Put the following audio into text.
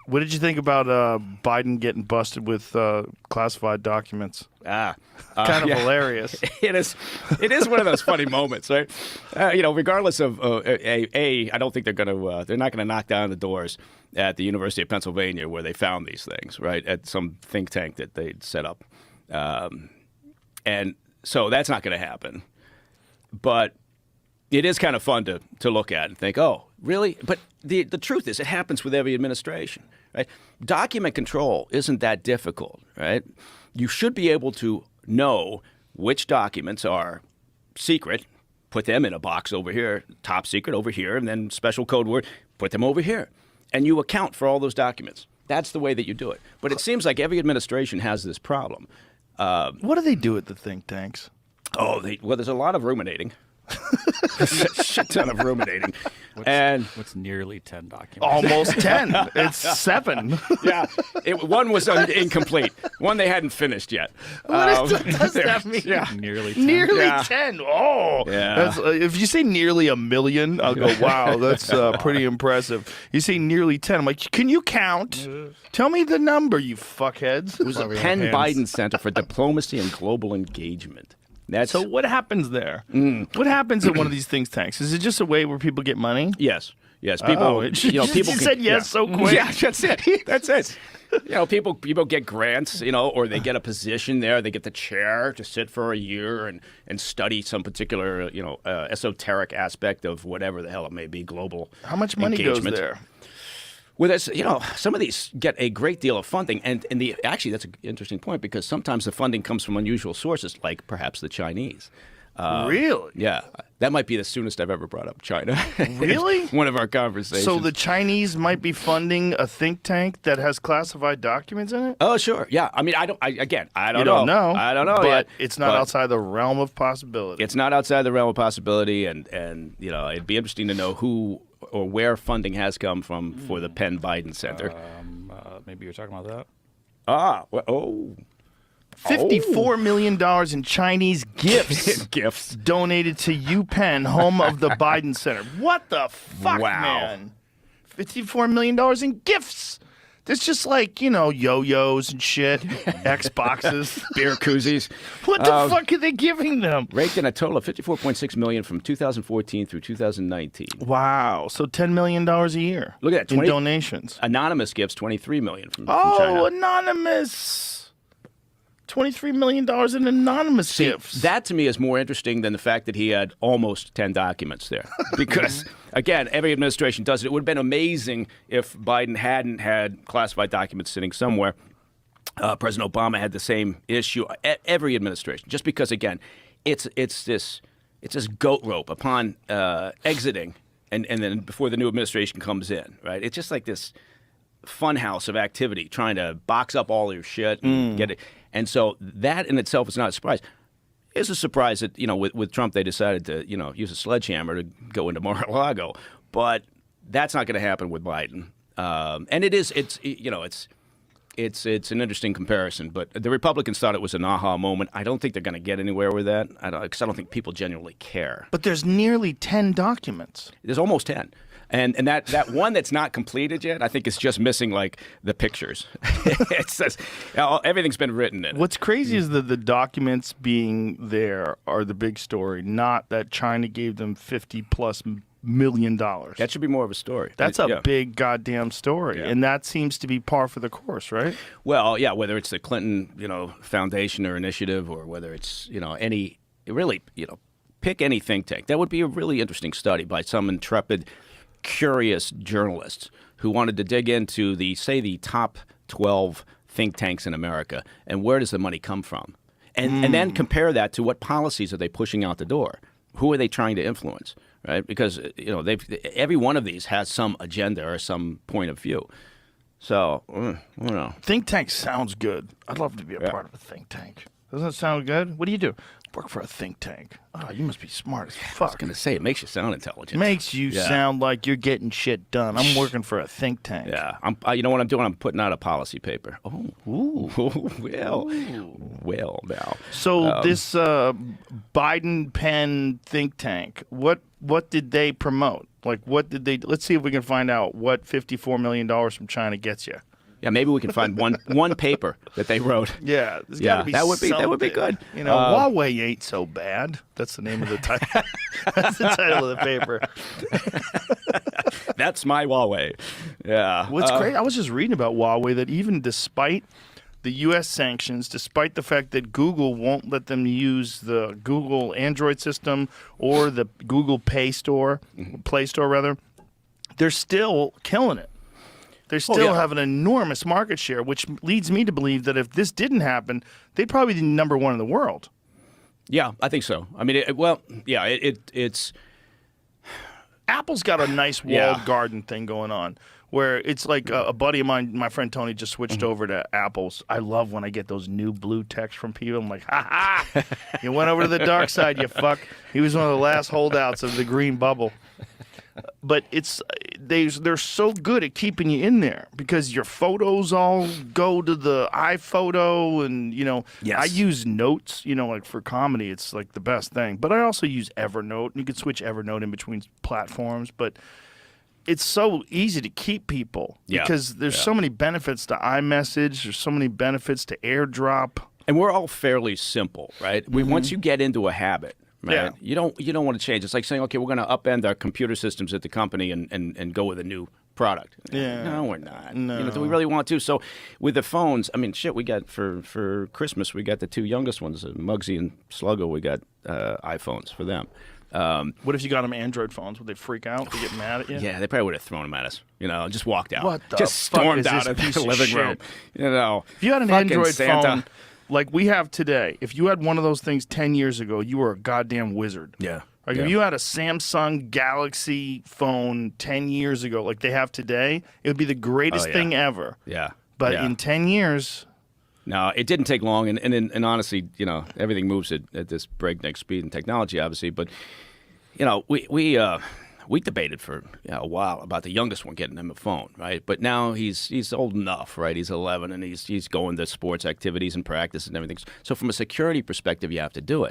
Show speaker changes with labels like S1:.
S1: What did you think about Biden getting busted with classified documents? Kind of hilarious.
S2: It is one of those funny moments, right? Regardless of I don't think they're not gonna knock down the doors at the University of Pennsylvania where they found these things, right? At some think tank that they'd set up, and so that's not going to happen. But it is kind of fun to look at and think, oh, really? But the truth is, it happens with every administration, right? Document control isn't that difficult, right? You should be able to know which documents are secret, put them in a box over here, top secret over here, and then special code word, put them over here. And you account for all those documents. That's the way that you do it. But it seems like every administration has this problem.
S1: What do they do at the think tanks?
S2: Well, there's a lot of ruminating. A shit ton of ruminating.
S3: What's nearly 10 documents?
S1: Almost 10. It's 7.
S2: Yeah. One was incomplete. One they hadn't finished yet.
S1: What does that mean?
S2: Yeah.
S3: Nearly 10.
S1: Nearly
S2: Yeah.
S1: 10. Oh.
S2: Yeah.
S1: If you say nearly 1 million, I'll go, wow, that's pretty impressive. You say nearly 10. I'm like, can you count? Tell me the number, you fuckheads.
S2: It was the Penn Biden Center for Diplomacy and Global Engagement.
S1: So what happens there? What happens at one of these think tanks? Is it just a way where people get money?
S2: Yes. People. People
S1: said yes so quick.
S2: Yeah, that's it. That's it. People get grants, or they get a position there. They get the chair to sit for a year and study some particular, esoteric aspect of whatever the hell it may be, global.
S1: How much money
S2: engagement.
S1: goes there?
S2: Well, some of these get a great deal of funding, and actually that's an interesting point because sometimes the funding comes from unusual sources, like perhaps the Chinese.
S1: Really?
S2: Yeah, that might be the soonest I've ever brought up China.
S1: Really?
S2: One of our conversations.
S1: So the Chinese might be funding a think tank that has classified documents in it?
S2: Oh, sure. Yeah. I mean, I don't know.
S1: You don't know.
S2: I don't know
S1: but
S2: yet.
S1: It's not outside the realm of possibility.
S2: It's not outside the realm of possibility, and it'd be interesting to know who or where funding has come from for the Penn Biden Center.
S3: Maybe you're talking about
S2: that.
S1: $54 million in Chinese gifts.
S2: Gifts
S1: donated to UPenn, home of the Biden Center. What the fuck,
S2: Wow.
S1: man? $54 million in gifts. There's just like, yo-yos and shit, Xboxes.
S2: beer koozies.
S1: What the fuck are they giving them?
S2: Raked in a total of $54.6 million from 2014 through 2019.
S1: Wow. So $10 million a year.
S2: Look at that.
S1: In donations.
S2: Anonymous gifts, $23 million from China.
S1: Oh, anonymous. $23 million in anonymous gifts.
S2: That to me is more interesting than the fact that he had almost 10 documents there. Because, again, every administration does it. It would have been amazing if Biden hadn't had classified documents sitting somewhere. President Obama had the same issue. Every administration. Just because, again, it's this goat rope upon exiting and then before the new administration comes in, right? It's just like this funhouse of activity trying to box up all your shit and get it. And so that in itself is not a surprise. It's a surprise that, with Trump they decided to, use a sledgehammer to go into Mar-a-Lago. But that's not going to happen with Biden. And it's an interesting comparison. But the Republicans thought it was an aha moment. I don't think they're going to get anywhere with that because I don't think people genuinely care.
S1: But there's nearly 10 documents.
S2: There's almost 10. And that one that's not completed yet, I think is just missing like the pictures. It says everything's been written in it.
S1: What's crazy is that the documents being there are the big story, not that China gave them $50+ million.
S2: That should be more of a story.
S1: That's a big goddamn story, and that seems to be par for the course, right?
S2: Well, yeah, whether it's the Clinton, foundation or initiative, or whether it's pick any think tank. That would be a really interesting study by some intrepid, curious journalists who wanted to dig into the top 12 think tanks in America and where does the money come from, and then compare that to what policies are they pushing out the door, who are they trying to influence, right? Because every one of these has some agenda or some point of view. So I don't know.
S1: Think tank sounds good. I'd love to be a part of a think tank. Doesn't that sound good? What do you do? Work for a think tank. Oh, you must be smart as fuck.
S2: I was going to say, it makes you sound intelligent.
S1: Makes you sound like you're getting shit done. I'm working for a think tank.
S2: Yeah. You know what I'm doing? I'm putting out a policy paper. Oh. Ooh. Well, now.
S1: So this Biden Penn think tank, what did they promote? Like, what did they? Let's see if we can find out what $54 million from China gets you.
S2: Yeah, maybe we can find one paper that they wrote.
S1: Yeah, there's
S2: Yeah,
S1: gotta be
S2: that would be
S1: something.
S2: good.
S1: You know, Huawei ain't so bad. That's the name of the title. That's the title of the paper.
S2: That's my Huawei. Yeah.
S1: What's great? I was just reading about Huawei that even despite the U.S. sanctions, despite the fact that Google won't let them use the Google Android system or the Google Play Store, rather, they're still killing it. They still have an enormous market share, which leads me to believe that if this didn't happen, they'd probably be number one in the world.
S2: Yeah, I think so. I mean, it's
S1: Apple's got a nice walled garden thing going on where it's like a buddy of mine, my friend Tony, just switched over to Apple's. I love when I get those new blue texts from people. I'm like, ha ha, you went over to the dark side, you fuck. He was one of the last holdouts of the green bubble. But they're so good at keeping you in there because your photos all go to the iPhoto, and I use Notes. Like for comedy, it's like the best thing. But I also use Evernote. You can switch Evernote in between platforms, but it's so easy to keep people because there's so many benefits to iMessage. There's so many benefits to AirDrop,
S2: and we're all fairly simple, right? Once you get into a habit. Right? Yeah. You don't want to change. It's like saying, okay, we're going to upend our computer systems at the company and go with a new product.
S1: Yeah.
S2: No, we're not.
S1: No.
S2: Do we really want to? So with the phones, I mean, shit, we got for Christmas, we got the two youngest ones, Muggsy and Sluggo. We got iPhones for them.
S1: What if you got them Android phones? Would they freak out? Would they get mad at you?
S2: Yeah, they probably would have thrown them at us. Just walked out.
S1: What the
S2: just
S1: fuck
S2: stormed
S1: is
S2: out
S1: this
S2: of
S1: piece
S2: the
S1: of
S2: living
S1: shit?
S2: room.
S1: If you had an
S2: fucking
S1: Android
S2: Santa.
S1: phone like we have today, if you had one of those things 10 years ago, you were a goddamn wizard.
S2: Yeah.
S1: Like if you had a Samsung Galaxy phone 10 years ago, like they have today, it would be the greatest thing ever.
S2: Yeah.
S1: But in 10 years...
S2: No, it didn't take long, and honestly, everything moves at this breakneck speed and technology, obviously. But we debated for a while about the youngest one getting him a phone, right? But now he's old enough, right? He's 11, and he's going to sports activities and practice and everything. So from a security perspective, you have to do it.